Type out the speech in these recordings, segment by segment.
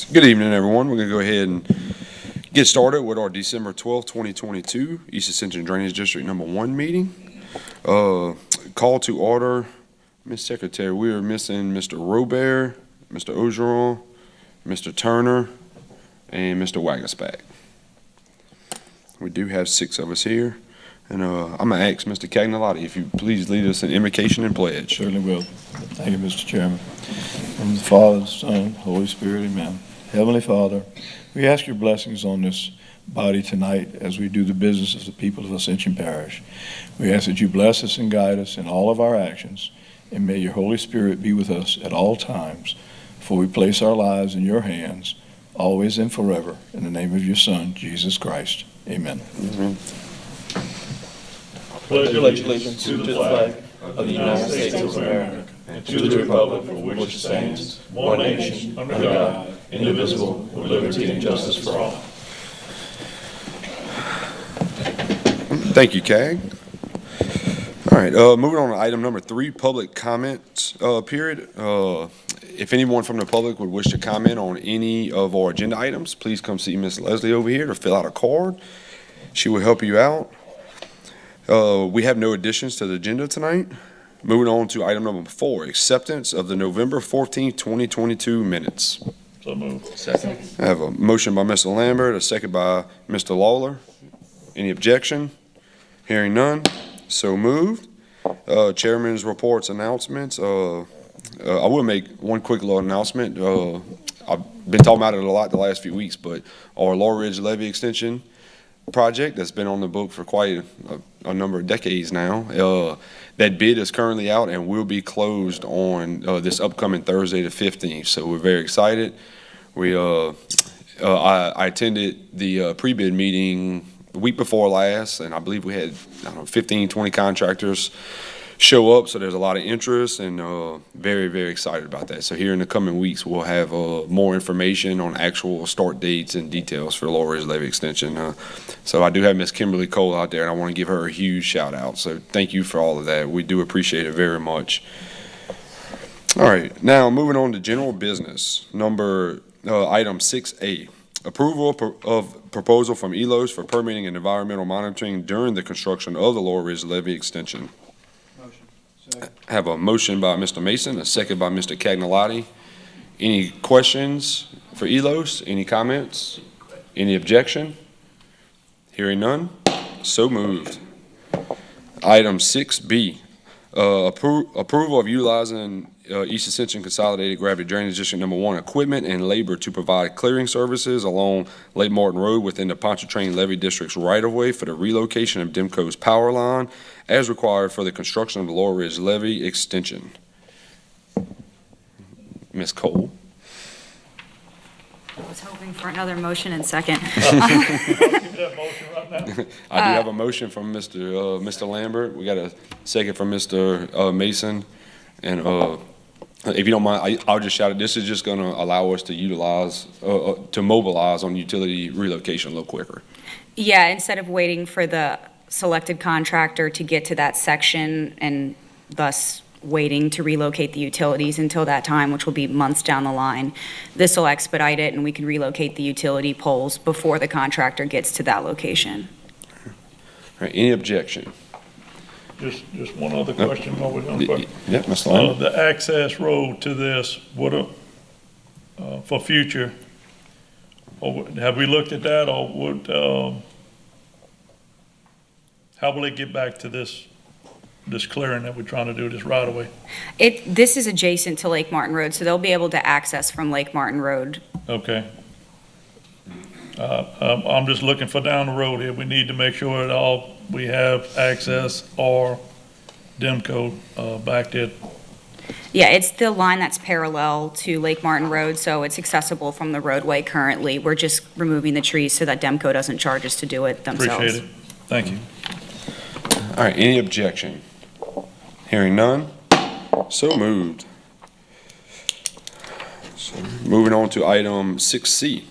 Good evening, everyone. We're going to go ahead and get started with our December 12th, 2022 East Ascension Drainage District number 1 meeting. Call to order. Ms. Secretary, we are missing Mr. Robert, Mr. Ogeron, Mr. Turner, and Mr. Waggersback. We do have 6 of us here. And I'm going to ask Mr. Cagnalotti if you please lead us in invocation and pledge. Certainly will. Thank you, Mr. Chairman. From the Father, the Son, Holy Spirit, amen. Heavenly Father, we ask your blessings on this body tonight as we do the business of the people of Ascension Parish. We ask that you bless us and guide us in all of our actions, and may your Holy Spirit be with us at all times, for we place our lives in your hands, always and forever, in the name of your Son, Jesus Christ. Amen. Amen. Pledge allegiance to the flag of the United States of America and to the republic for which it stands, one nation, under God, indivisible, with liberty and justice for all. Thank you, CAG. All right, moving on to item number 3, public comment period. If anyone from the public would wish to comment on any of our agenda items, please come see Ms. Leslie over here to fill out a card. She will help you out. We have no additions to the agenda tonight. Moving on to item number 4, acceptance of the November 14th, 2022 minutes. So moved. Second. I have a motion by Mr. Lambert, a second by Mr. Lawler. Any objection? Hearing none, so moved. Chairman's reports, announcements. I will make one quick little announcement. I've been talking about it a lot the last few weeks, but our Laurel Ridge Levee extension project that's been on the book for quite a number of decades now. That bid is currently out and will be closed on this upcoming Thursday the 15th. So we're very excited. I attended the pre-bid meeting the week before last, and I believe we had 15, 20 contractors show up, so there's a lot of interest, and very, very excited about that. So here in the coming weeks, we'll have more information on actual start dates and details for the Laurel Ridge Levee extension. So I do have Miss Kimberly Cole out there, and I want to give her a huge shout out. So thank you for all of that. We do appreciate it very much. All right, now moving on to general business. Item 6A. Approval of proposal from ELOS for permitting and environmental monitoring during the construction of the Laurel Ridge Levee extension. I have a motion by Mr. Mason, a second by Mr. Cagnalotti. Any questions for ELOS? Any comments? Any objection? Hearing none, so moved. Item 6B, approval of utilizing East Ascension Consolidated Gravity Drainage District number 1 equipment and labor to provide clearing services along Lake Martin Road within the Pontchartrain Levee District's right-of-way for the relocation of Demco's power line as required for the construction of the Laurel Ridge Levee extension. Ms. Cole. I was hoping for another motion and second. I do have a motion from Mr. Lambert. We got a second from Mr. Mason. And if you don't mind, I'll just shout it. This is just going to allow us to utilize, to mobilize on utility relocation a little quicker. Yeah, instead of waiting for the selected contractor to get to that section and thus waiting to relocate the utilities until that time, which will be months down the line, this will expedite it and we can relocate the utility poles before the contractor gets to that location. All right, any objection? Just one other question. Yeah, Mr. Lambert. The access road to this, for future, have we looked at that, or how will it get back to this clearing that we're trying to do, this right away? This is adjacent to Lake Martin Road, so they'll be able to access from Lake Martin Road. Okay. I'm just looking for down the road here. We need to make sure that we have access or Demco back there. Yeah, it's the line that's parallel to Lake Martin Road, so it's accessible from the roadway currently. We're just removing the trees so that Demco doesn't charge us to do it themselves. Appreciate it. Thank you. All right, any objection? Hearing none, so moved. So moving on to item 6C.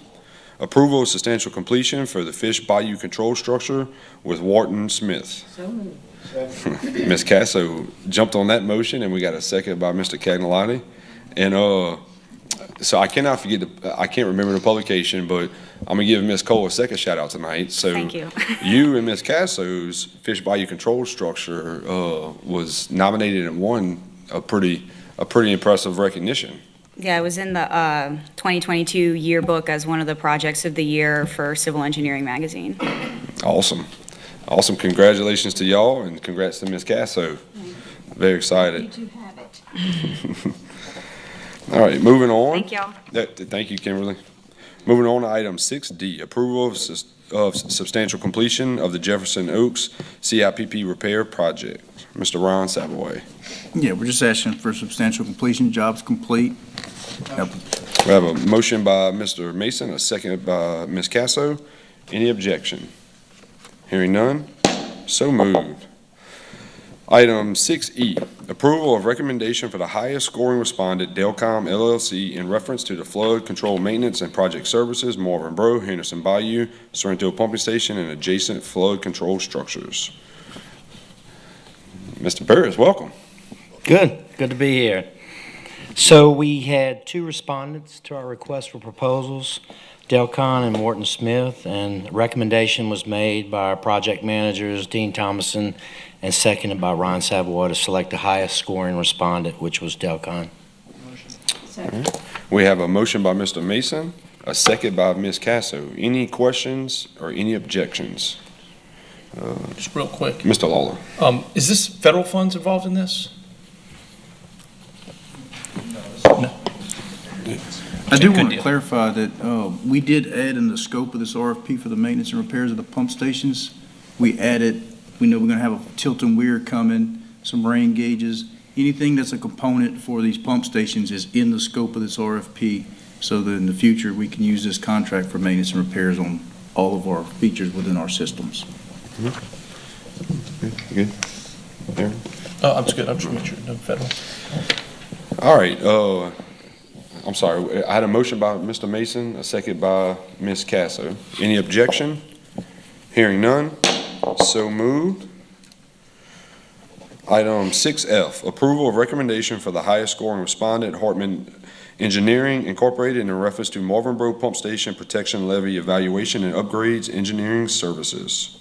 Approval of substantial completion for the Fish Bayou control structure with Wharton-Smith. So moved. Ms. Casso jumped on that motion, and we got a second by Mr. Cagnalotti. And So I cannot forget, I can't remember the publication, but I'm gonna give Ms. Cole a second shout out tonight. So Thank you. You and Ms. Casso's Fish Bayou Control Structure was nominated and won a pretty impressive recognition. Yeah, it was in the 2022 yearbook as one of the projects of the year for Civil Engineering Magazine. Awesome. Awesome. Congratulations to y'all and congrats to Ms. Casso. Very excited. You two have it. All right, moving on. Thank y'all. Thank you, Kimberly. Moving on to item 6D, approval of substantial completion of the Jefferson Oaks CIPP repair project. Mr. Ron Savoy. Yeah, we're just asking for substantial completion, jobs complete. We have a motion by Mr. Mason, a second by Ms. Casso. Any objection? Hearing none, so moved. Item 6E, approval of recommendation for the highest scoring respondent, Delcom LLC, in reference to the flood control maintenance and project services, Marvin, Braud, Henderson, Bayou, Sorrento Pumping Station, and adjacent flood control structures. Mr. Burris, welcome. Good to be here. So we had two respondents to our request for proposals, Delcon and Wharton-Smith, and the recommendation was made by our project managers, Dean Thomason, and seconded by Ron Savoy to select the highest scoring respondent, which was Delcon. We have a motion by Mr. Mason, a second by Ms. Casso. Any questions or any objections? Just real quick, Mr. Lawler. is this federal funds involved in this? I do Good want to deal. clarify that we did add in the scope of this RFP for the maintenance and repairs of the pump stations. We added, we know we're going to have a tilt and weir coming, some rain gauges. Anything that's a component for these pump stations is in the scope of this RFP, so that in the future, we can use this contract for maintenance and repairs on all of our features within our systems. Good. Aaron? I'm just good, I'm just making sure, no federal. All right, I'm sorry, I had a motion by Mr. Mason, a second by Ms. Casso. Any objection? Hearing none, so moved. Item 6F, approval of recommendation for the highest scoring respondent, Hartman Engineering Incorporated, in reference to Marvin Braud Pump Station Protection Levee Evaluation and Upgrades Engineering Services.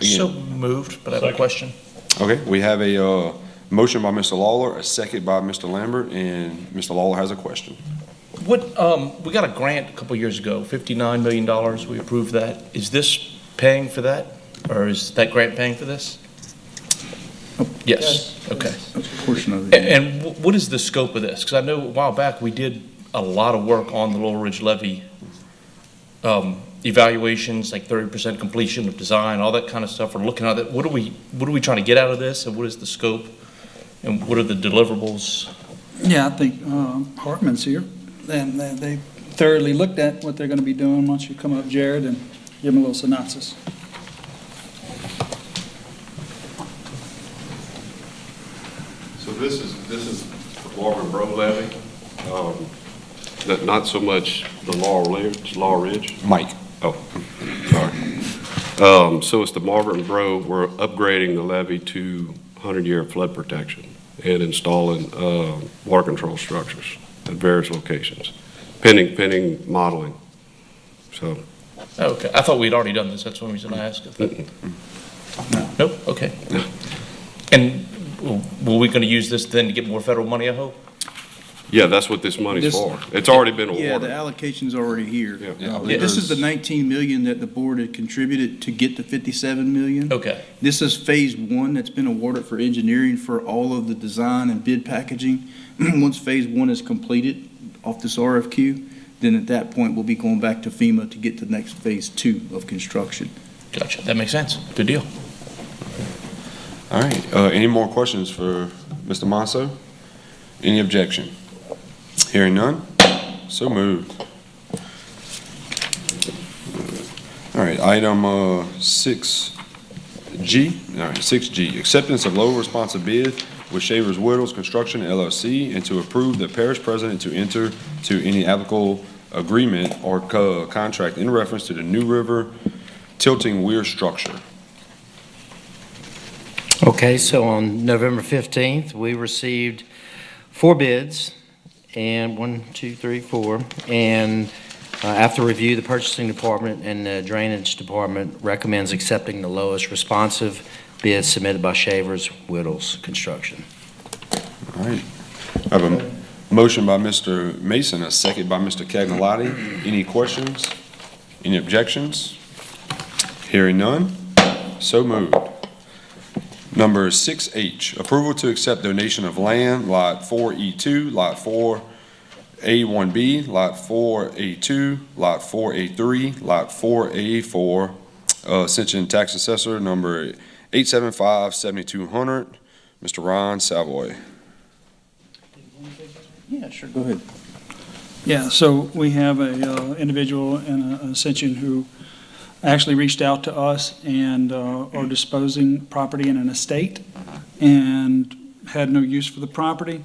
So moved, but I have a question. Okay, we have a motion by Mr. Lawler, a second by Mr. Lambert, and Mr. Lawler has a question. What, we got a grant a couple years ago, $59 million, we approved that. Is this paying for that, or is that grant paying for this? Yes, okay. That's a portion of it. And what is the scope of this? Because I know a while back, we did a lot of work on the Lower Ridge Levee, evaluations, like 30% completion of design, all that kind of stuff. We're looking at it. What are we trying to get out of this, and what is the scope, and what are the deliverables? Yeah, I think Hartman's here, and they thoroughly looked at what they're going to be doing. Why don't you come up, Jared, and give them a little synopsis. So this is the Marvin Braud levee, not so much the Law Ridge. Mike. Oh, sorry. So it's the Marvin Braud, we're upgrading the levee to 100-year flood protection and installing water control structures at various locations, pending modeling. So. Okay, I thought we'd already done this, that's one reason I asked. Nope, okay. And were we gonna use this then to get more federal money, I hope? Yeah, that's what this money's for. It's already been Yeah, the awarded. allocation's already here. Yeah. This is the 19 million that the board had contributed to get the 57 million. Okay, This is phase one that's been awarded for engineering for all of the design and bid packaging. Once phase one is completed off this RFQ, then at that point, we'll be going back to FEMA to get to the next phase two of construction. gotcha, that makes sense, good deal. All right, any more questions for Mr. Masso? Any objection? Hearing none, so moved. All right, item 6G, all right, 6G, acceptance of low responsive bid with Shavers Widows Construction LLC, and to approve the parish president to enter to any applicable agreement or contract in reference to the New River tilting weir structure. Okay, so on November 15th, we received 4 bids, And 1, 2, 3, 4. And after review, the purchasing department and the drainage department recommends accepting the lowest responsive bid submitted by Shavers Whittles Construction. All right. I have a motion by Mr. Mason, a second by Mr. Cagnolotti. Any questions? Any objections? Hearing none, so moved. Number 6H, approval to accept donation of land, Lot 4E2, Lot 4A1B, Lot 4A2, Lot 4A3, Lot 4A4, Ascension Tax Assessor, number 875-7200, Mr. Ron Savoy. Yeah, sure, go ahead. Yeah, so we have a individual in Ascension who actually reached out to us and are disposing property in an estate and had no use for the property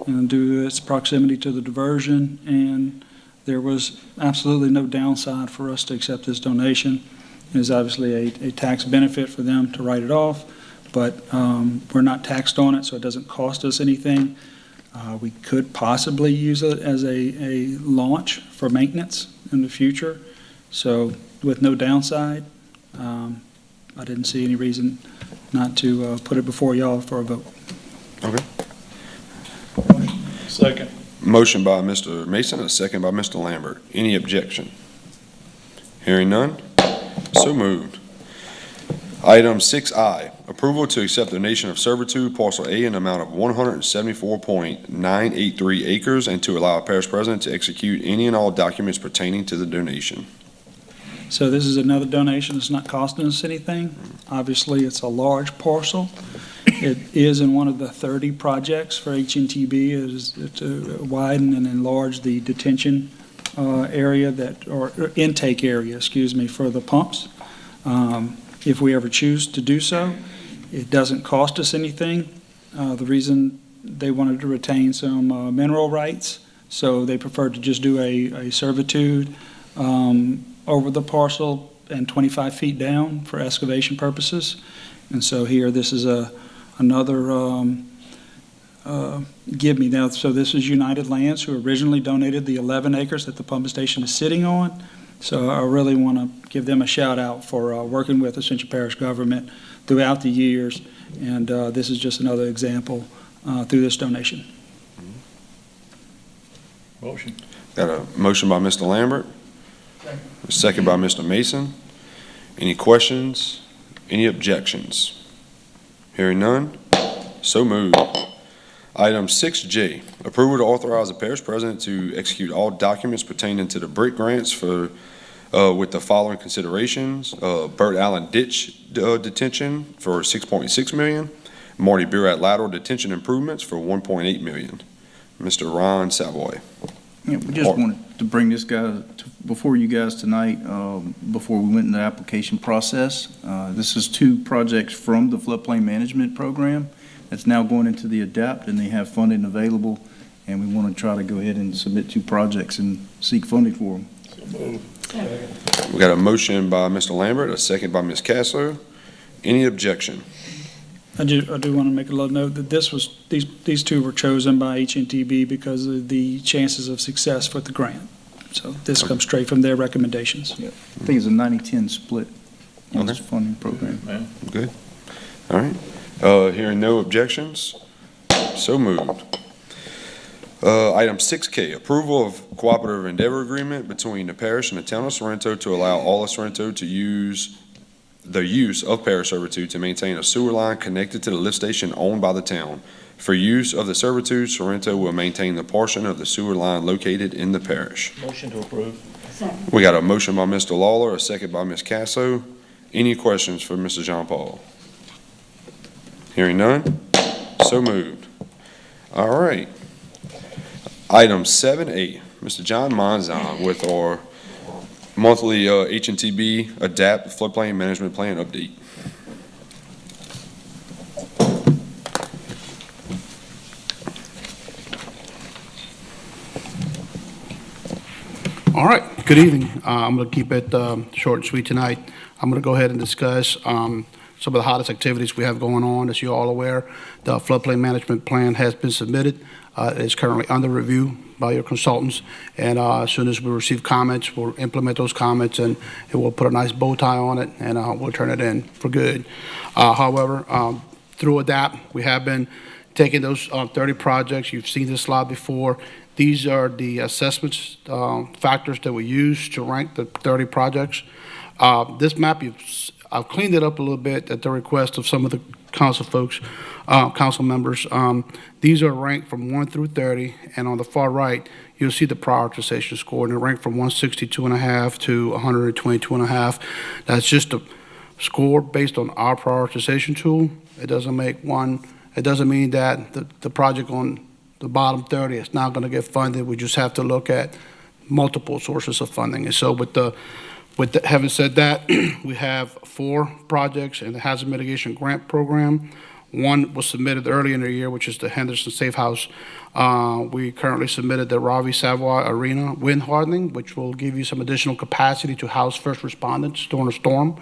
and due to its proximity to the diversion, and there was absolutely no downside for us to accept this donation. It is obviously a tax benefit for them to write it off, but we're not taxed on it, so it doesn't cost us anything. We could possibly use it as a launch for maintenance in the future. So with no downside, I didn't see any reason not to put it before y'all for a vote. Okay. Second. Motion by Mr. Mason, a second by Mr. Lambert. Any objection? Hearing none, so moved. Item 6I, approval to accept donation of servitude parcel A in the amount of 174.983 acres and to allow parish president to execute any and all documents pertaining to the donation. So this is another donation. It's not costing us anything. Obviously, it's a large parcel. It is in one of the 30 projects for HNTB. It is to widen and enlarge the detention area or intake area, for the pumps. If we ever choose to do so, it doesn't cost us anything. The reason they wanted to retain some mineral rights, so they preferred to just do a servitude over the parcel and 25 feet down for excavation purposes. And so here, this is another give me now. So this is United Lands, who originally donated the 11 acres that the pumping station is sitting on. So I really want to give them a shout out for working with Ascension Parish government throughout the years. And this is just another example through this donation. Motion. Got a motion by Mr. Lambert, a second by Mr. Mason. Any questions? Any objections? Hearing none, so moved. Item 6J, approval to authorize the parish president to execute all documents pertaining to the BRIC grants for with the following considerations: Burt Allen Ditch detention for $6.6 million, Marty Burat lateral detention improvements for $1.8 million. Mr. Ron Savoy. Yeah, we just wanted to bring this guy before you guys tonight, before we went into the application process. This is 2 projects from the floodplain management program that's now going into the ADAPT, and they have funding available, and we want to try to go ahead and submit 2 projects and seek funding for them. So moved. We got a motion by Mr. Lambert, a second by Ms. Casso. Any objection? I do want to make a little note that these 2 were chosen by HNTB because of the chances of success with the grant. So this comes straight from their recommendations. I think it's a 90-10 split on this funding program. Man. Good. All right. Hearing no objections, so moved. Item 6K, approval of cooperative endeavor agreement between the parish and the town of Sorrento to allow all of Sorrento to use the use of parish servitude to maintain a sewer line connected to the lift station owned by the town. For use of the servitude, Sorrento will maintain the portion of the sewer line located in the parish. Motion to approve. Second. We got a motion by Mr. Lawler, a second by Ms. Casso. Any questions for Mr. John Paul? Hearing none, so moved. All right. Item 7A, Mr. John Monzon with our monthly HNTB ADAPT floodplain management plan update. All right, good evening. I'm going to keep it short and sweet tonight. I'm going to go ahead and discuss some of the hottest activities we have going on. As you're all aware, the floodplain management plan has been submitted. It's currently under review by your consultants, and as soon as we receive comments, we'll implement those comments, and we'll put a nice bow tie on it, and we'll turn it in for good. However, through ADAPT, we have been taking those 30 projects. You've seen this slide before. These are the assessments factors that we use to rank the 30 projects. This map, I've cleaned it up a little bit at the request of some of the council folks, council members. These are ranked from 1 through 30, and on the far right, you'll see the prioritization score, and they're ranked from 162.5 to 122.5. That's just a score based on our prioritization tool. It doesn't mean that the project on the bottom 30 is not going to get funded. We just have to look at multiple sources of funding. And so having said that, we have 4 projects in the Hazard Mitigation Grant Program. One was submitted early in the year, which is the Henderson Safe House. We currently submitted the Ravi Savoy Arena wind hardening, which will give you some additional capacity to house first responders during a storm.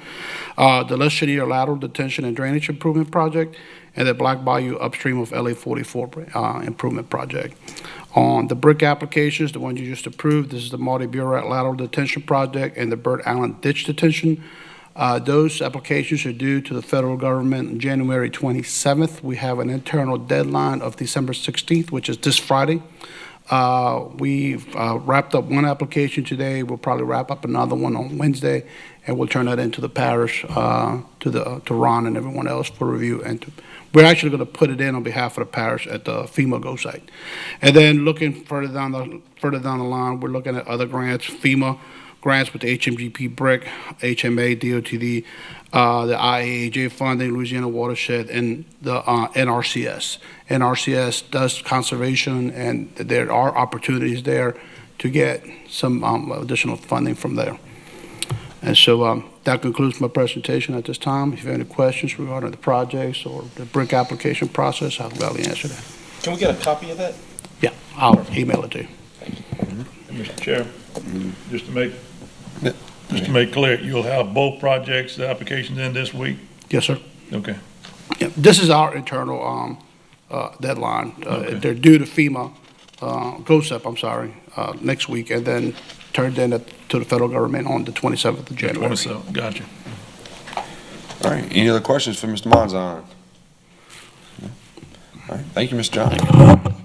The Les Chenier Lateral Detention and Drainage Improvement Project, and the Black Bayou upstream of LA 44 improvement project. On the brick applications, the one you just approved, this is the Multi-Buret Lateral Detention Project and the Bird Island Ditch Detention. Those applications are due to the federal government on January 27th. We have an internal deadline of December 16th, which is this Friday. We've wrapped up one application today. We'll probably wrap up another one on Wednesday, and we'll turn that into the parish, to Ron and everyone else for review. And we're actually going to put it in on behalf of the parish at the FEMA Go site. And then looking further down the line, we're looking at other grants, FEMA grants with the HMGP BRIC, HMA, DOTD, the IAAJ funding, Louisiana Watershed, and the NRCS. NRCS does conservation, and there are opportunities there to get some additional funding from there. And so that concludes my presentation at this time. If you have any questions regarding the projects or the BRIC application process, I'll gladly answer that. Can we get a copy of that? Yeah, I'll email it to you. Mr. Chair, just to make clear, you'll have both projects, the applications in this week? Yes, sir. Okay. Yeah, this is our internal deadline. Okay. They're due to FEMA, GOSEP, I'm sorry, next week, and then turned in to the federal government on the 27th of January. 27, gotcha. All right, any other questions for Mr. Monzon? All right, thank you, Mr. John.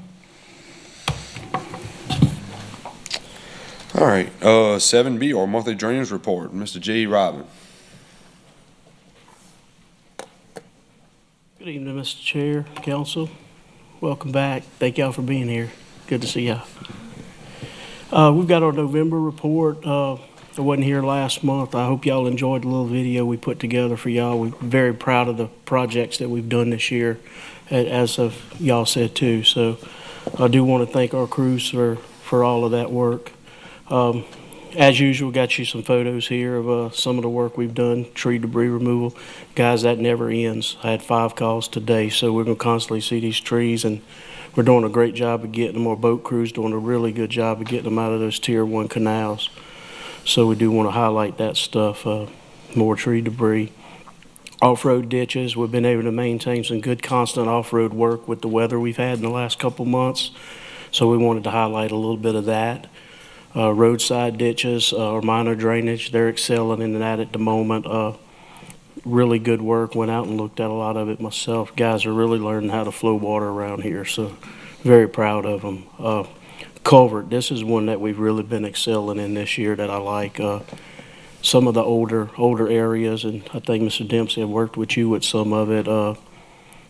All right, 7B, or monthly drainage report, Mr. J. Robin. Good evening, Mr. Chair, Council. Welcome back. Thank y'all for being here. Good to see y'all. We've got our November report. I wasn't here last month. I hope y'all enjoyed the little video we put together for y'all. We're very proud of the projects that we've done this year, as of y'all said too. So I do want to thank our crews for all of that work. As usual, got you some photos here of some of the work we've done, tree debris removal. Guys, that never ends. I had 5 calls today, so we're going to constantly see these trees, and we're doing a great job of getting them. Our boat crew's doing a really good job of getting them out of those Tier 1 canals. So we do want to highlight that stuff, more tree debris. Off-road ditches, we've been able to maintain some good constant off-road work with the weather we've had in the last couple months. So we wanted to highlight a little bit of that. Roadside ditches or minor drainage, they're excelling in that at the moment. Really good work. Went out and looked at a lot of it myself. Guys are really learning how to flow water around here, so very proud of them. Culvert, this is one that we've really been excelling in this year that I like. Some of the older areas, and I think Mr. Dempsey, I've worked with you with some of it.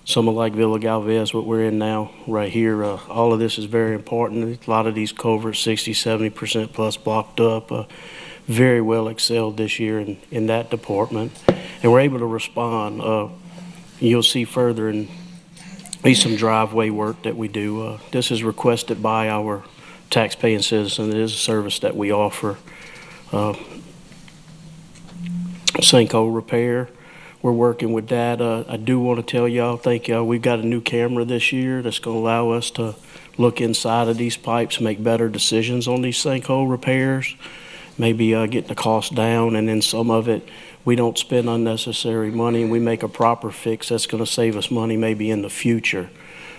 Some of like Villa Galvez, what we're in now right here, all of this is very important. A lot of these culverts, 60, 70% plus blocked up, very well excelled this year in that department. And we're able to respond. You'll see further in some driveway work that we do. This is requested by our taxpaying citizens. It is a service that we offer. Sinkhole repair. We're working with that. I do want to tell y'all, thank y'all, we've got a new camera this year that's going to allow us to look inside of these pipes, make better decisions on these sinkhole repairs, maybe get the cost down, and then some of it, we don't spend unnecessary money and we make a proper fix that's going to save us money maybe in the future.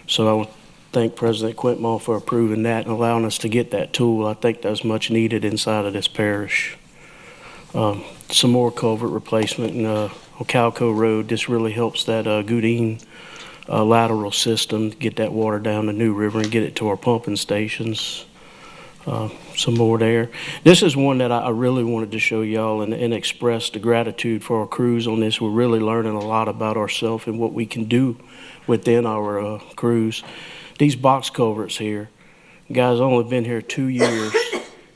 So thank President Quintmall for approving that and allowing us to get that tool. I think that's much needed inside of this parish. Some more culvert replacement on Calco Road. This really helps that Goodine lateral system, get that water down the New River and get it to our pumping stations. Some more there. This is one that I really wanted to show y'all and express the gratitude for our crews on this. We're really learning a lot about ourselves and what we can do within our crews. These box culverts here, guys, only been here 2 years,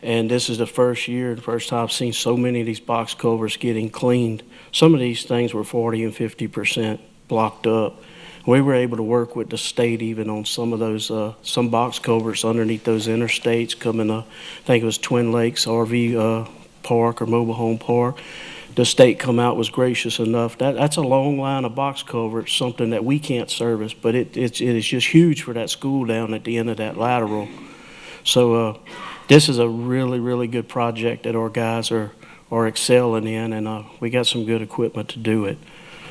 and this is the first year, the first time I've seen so many of these box culverts getting cleaned. Some of these things were 40 and 50% blocked up. We were able to work with the state even on some of those, some box culverts underneath those interstates coming up. I think it was Twin Lakes RV Park or Mobile Home Park. The state come out, was gracious enough. That's a long line of box culverts, something that we can't service, but it is just huge for that school down at the end of that lateral. So this is a really, really good project that our guys are excelling in, and we got some good equipment to do it.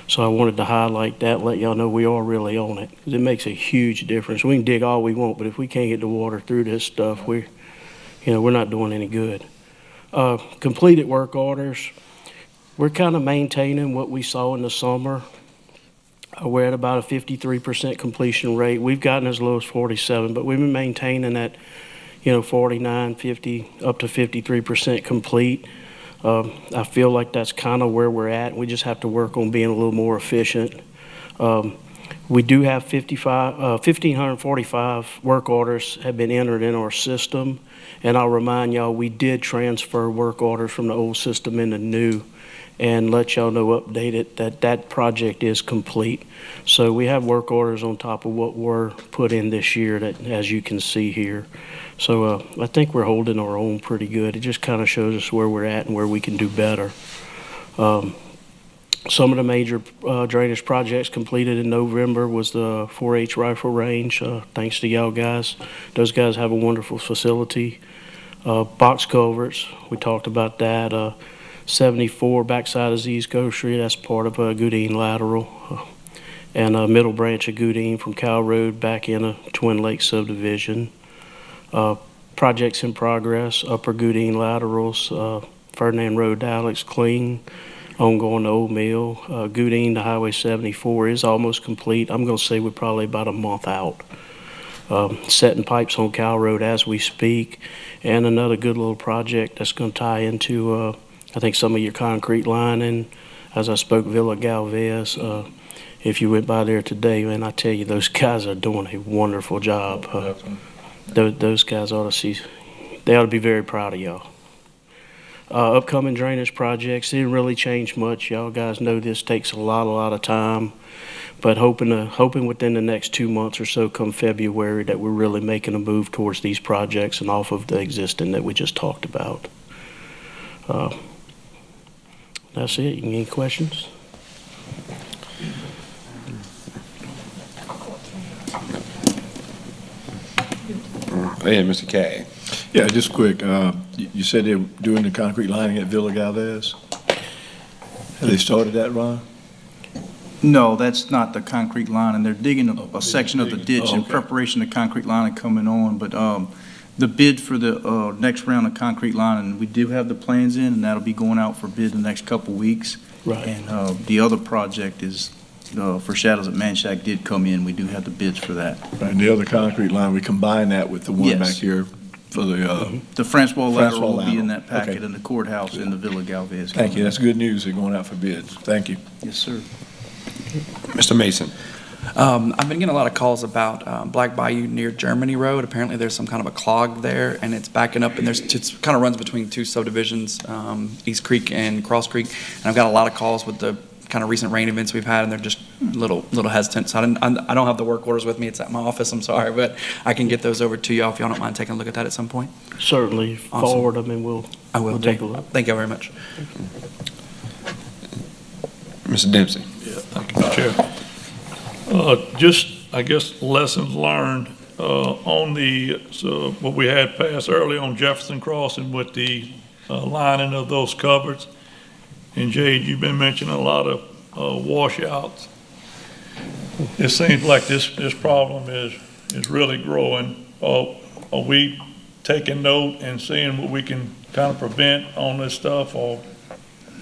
So I wanted to highlight that, let y'all know we are really on it. It makes a huge difference. We can dig all we want, but if we can't get the water through this stuff, we're not doing any good. Completed work orders. We're kind of maintaining what we saw in the summer. We're at about a 53% completion rate. We've gotten as low as 47, but we've been maintaining at, 49, 50, up to 53% complete. I feel like that's kind of where we're at. We just have to work on being a little more efficient. We do have 1,545 work orders have been entered in our system. And I'll remind y'all, we did transfer work orders from the old system into new, and let y'all know, updated, that project is complete. So we have work orders on top of what were put in this year, that, as you can see here. So I think we're holding our own pretty good. It just kind of shows us where we're at and where we can do better. Some of the major drainage projects completed in November was the 4-H rifle range. Thanks to y'all guys. Those guys have a wonderful facility. Box culverts, we talked about that. 74 backside of Z's Grocery, that's part of Goodine lateral. And middle branch of Goodine from Cal Road back in a Twin Lakes subdivision. Projects in progress, Upper Goodine laterals, Ferdinand Road, Alex Clean, ongoing to Old Mill. Goodine to Highway 74 is almost complete. I'm going to say we're probably about a month out. Setting pipes on Cal Road as we speak. And another good little project that's going to tie into, I think, some of your concrete lining. As I spoke, Villa Galvez. If you went by there today, man, I tell you, those guys are doing a wonderful job. Those guys ought to be very proud of y'all. Upcoming drainage projects didn't really change much. Y'all guys know this takes a lot of time, but hoping within the next 2 months or so, come February, that we're really making a move towards these projects and off of the existing that we just talked about. That's it. Any questions? Hey, Mr. Kay. Yeah, just quick. You said they're doing the concrete lining at Villa Galvez. Have they started that, Ron? No, that's not the concrete line, and they're digging a section of the ditch in preparation of concrete lining coming on. But the bid for the next round of concrete lining, we do have the plans in, and that'll be going out for bid the next couple weeks. Right. And the other project is for Shadows at Manchac did come in. We do have the bids for that. Right, and the other concrete line, we combine that with the one back here for the Francois lateral will be in that lateral. packet Okay. in the courthouse in the Villa Galvez. Thank you. That's good news. They're going out for bids. Thank you. Yes, sir. Mr. Mason. I've been getting a lot of calls about Black Bayou near Germany Road. Apparently there's some kind of a clog there, and it's backing up, and it kind of runs between two subdivisions, East Creek and Cross Creek. And I've got a lot of calls with the kind of recent rain events we've had, and they're just a little hesitant. So I don't have the work orders with me. It's at my office. I'm sorry, but I can get those over to y'all if y'all don't mind taking a look at that at some point. Certainly. Awesome. Forward them, and we'll take a look. Thank you very much. Mr. Dempsey. Thank you, Chair. Just, I guess, lessons learned on what we had passed early on Jefferson Crossing with the lining of those covers. And Jade, you've been mentioning a lot of washouts. It seems like this problem is is really growing. Are we taking note and seeing what we can kind of prevent on this stuff, or?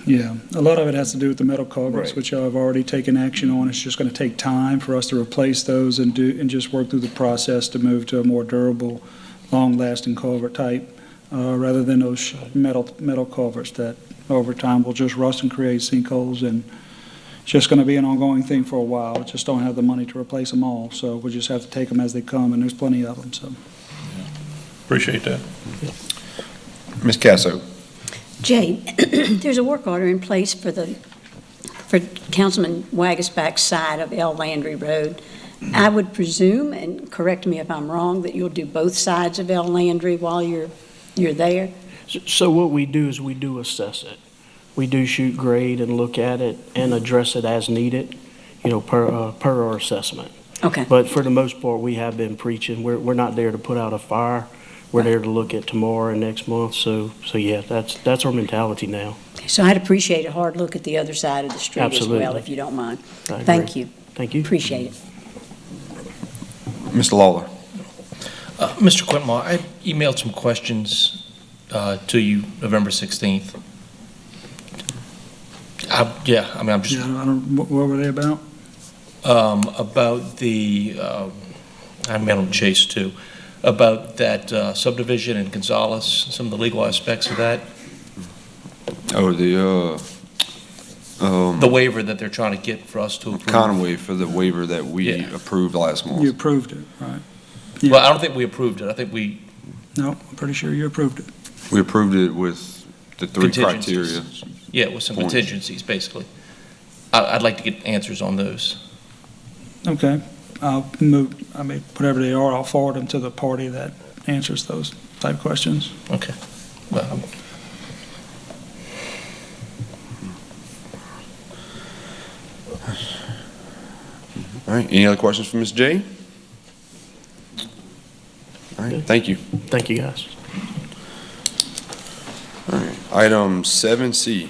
Yeah, a lot of it has to do with the metal culverts, Right. which I've already taken action on. It's just going to take time for us to replace those and just work through the process to move to a more durable, long-lasting culvert type, rather than those metal culverts that over time will just rust and create sinkholes, and it's just going to be an ongoing thing for a while. Just don't have the money to replace them all, so we'll just have to take them as they come, and there's plenty of them, so. Appreciate that. Ms. Casso? Jay, there's a work order in place for Councilman Wagasback's side of L. Landry Road. I would presume, and correct me if I'm wrong, that you'll do both sides of L. Landry while you're there? So what we do is we do assess it. We do shoot grade and look at it and address it as needed, per our assessment. Okay. But for the most part, we have been preaching. We're not there to put out a fire. We're there to look at tomorrow and next month. So yeah, that's our mentality now. So I'd appreciate a hard look at the other side of the street as well, Absolutely. if you don't mind. I agree. Thank you. Thank you. Appreciate it. Mr. Lawler? Mr. Quintemore, I emailed some questions to you November 16th. I'm just Yeah, I don't, what were they about? about the, I mailed them Chase too, about that subdivision in Gonzales, some of the legal aspects of that, Oh, the waiver that they're trying to get for us to approve. Conway for the waiver that we Yeah. approved last month. You approved it, right? Well, I don't think we approved it. I think we No, I'm pretty sure you approved it. We approved it with the three Contingencies. criteria. Yeah, with some Points. contingencies, basically. I'd like to get answers on those. Okay, I'll move, whatever they are, I'll forward them to the party that answers those type questions. Okay. Well, All right, any other questions for Ms. J? All right, thank you. Thank you, guys. All right, item 7C.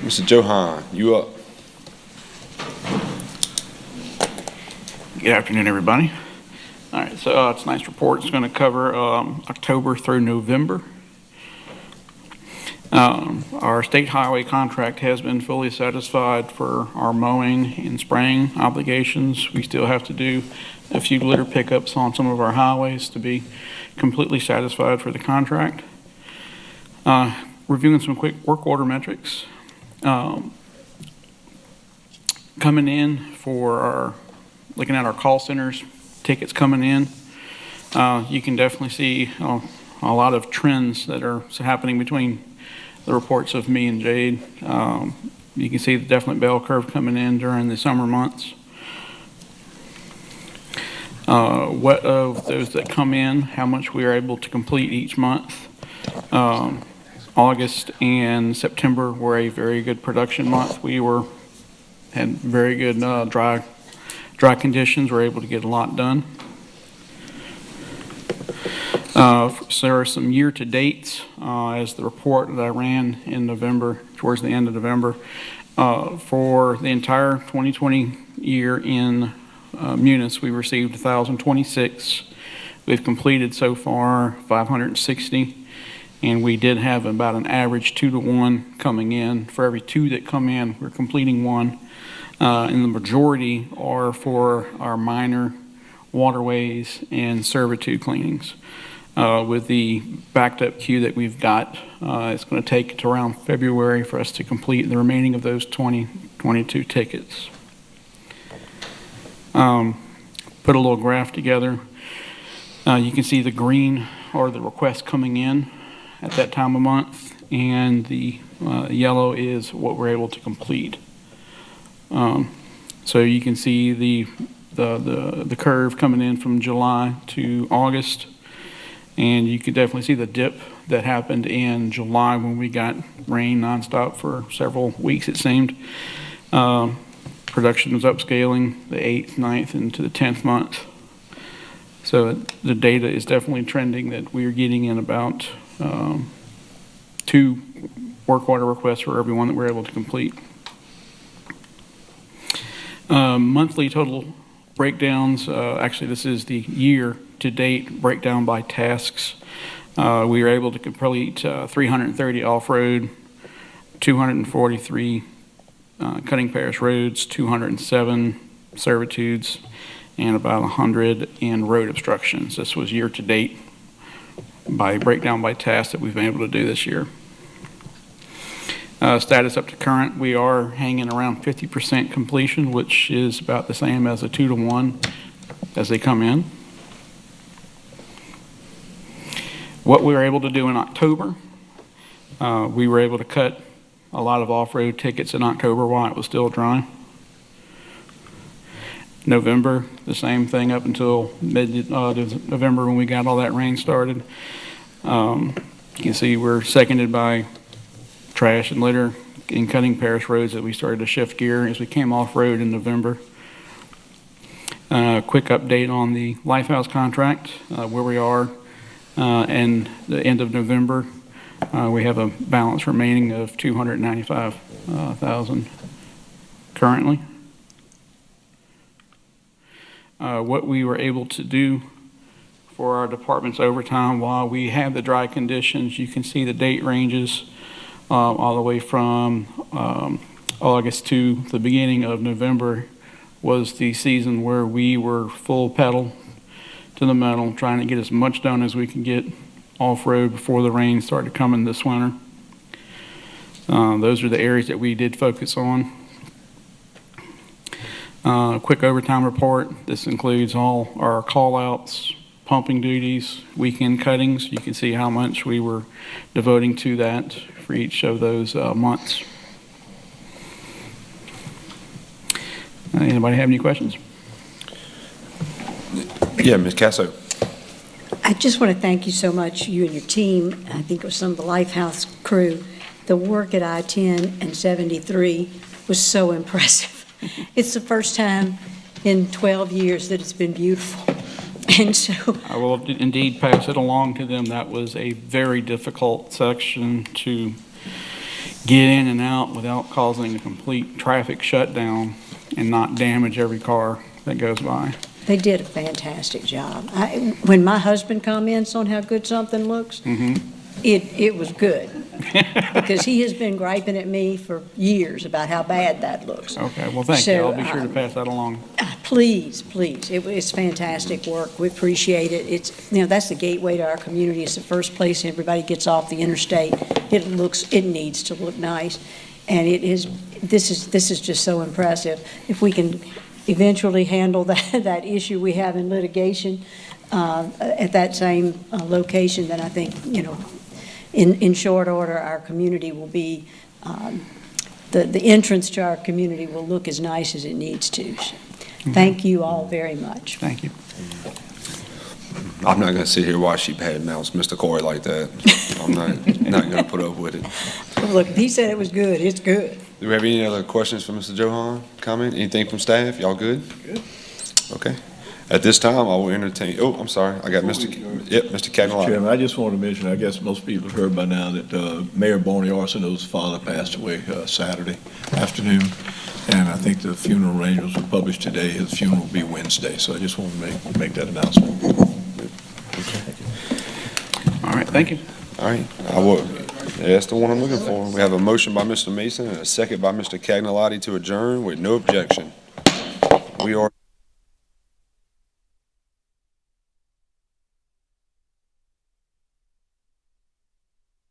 Mr. Johan, you up. Good afternoon, everybody. All right, so tonight's report is going to cover October through November. Our state highway contract has been fully satisfied for our mowing and spraying obligations. We still have to do a few litter pickups on some of our highways to be completely satisfied for the contract. Reviewing some quick work order metrics. Coming in for looking at our call centers, tickets coming in, you can definitely see a lot of trends that are happening between the reports of me and Jade. You can see the definite bell curve coming in during the summer months. What of those that come in, how much we are able to complete each month. August and September were a very good production month. We had very good dry conditions. We're able to get a lot done. So there are some year-to-dates as the report that I ran in November, towards the end of November. For the entire 2020 year in Munis, we received 1,026. We've completed so far 560, and we did have about an average 2 to 1 coming in. For every 2 that come in, we're completing 1. And the majority are for our minor waterways and servitude cleanings. With the backed up queue that we've got, it's going to take to around February for us to complete the remaining of those 22 tickets. Put a little graph together. You can see the green are the requests coming in at that time of month, and the yellow is what we're able to complete. So you can see the curve coming in from July to August, and you could definitely see the dip that happened in July when we got rain nonstop for several weeks, it seemed. Production was upscaling the 8th, 9th, into the 10th month. So the data is definitely trending that we are getting in about 2 work order requests for every one that we're able to complete. Monthly total breakdowns, actually, this is the year-to-date breakdown by tasks. We were able to complete 330 off-road, 243 cutting parish roads, 207 servitudes, and about 100 in road obstructions. This was year-to-date by breakdown by task that we've been able to do this year. Status up to current, we are hanging around 50% completion, which is about the same as a 2-to-1 as they come in. What we were able to do in October, we were able to cut a lot of off-road tickets in October while it was still dry. November, the same thing up until mid-November when we got all that rain started. You can see we're seconded by trash and litter in cutting parish roads that we started to shift gear as we came off-road in November. Quick update on the Lifehouse contract, where we are, and the end of November. We have a balance remaining of $295,000 currently. What we were able to do for our department's overtime while we had the dry conditions, you can see the date ranges all the way from August to the beginning of November was the season where we were full pedal to the metal, trying to get as much done as we could get off-road before the rain started coming this winter. Those are the areas that we did focus on. Quick overtime report. This includes all our call-outs, pumping duties, weekend cuttings. You can see how much we were devoting to that for each of those months. Anybody have any questions? Yeah, Ms. Casso. I just want to thank you so much, you and your team. I think it was some of the Lifehouse crew. The work at I-10 and 73 was so impressive. It's the first time in 12 years that it's been beautiful. And so I will indeed pass it along to them. That was a very difficult section to get in and out without causing a complete traffic shutdown and not damage every car that goes by. they did a fantastic job. When my husband comments on how good something looks, it was good. Because he has been griping at me for years about how bad that looks. Okay, well, thank you. I'll be sure to pass that along. Please, please. It's fantastic work. We appreciate it. It's, that's the gateway to our community. It's the first place everybody gets off the interstate. It needs to look nice. And this is just so impressive. If we can eventually handle that issue we have in litigation at that same location, then I think, in short order, our community will be, the entrance to our community will look as nice as it needs to. So, thank you all very much. Thank you. I'm not going to sit here while she bad mouths Mr. Corey like that. I'm not going to put up with it. Well, look, if he said it was good, it's good. Do we have any other questions for Mr. Johan? Comment? Anything from staff? Y'all good? Good. Okay. At this time, I will entertain, I'm sorry. I got Mr. Cagnolati. Chairman, I just want to mention, I guess most people have heard by now that Mayor Barney Arsenault's father passed away Saturday afternoon. And I think the funeral arrangements were published today. His funeral will be Wednesday. So I just want to make that announcement. All right, thank you. All right. That's the one I'm looking for. We have a motion by Mr. Mason and a second by Mr. Cagnolati to adjourn with no objection. We are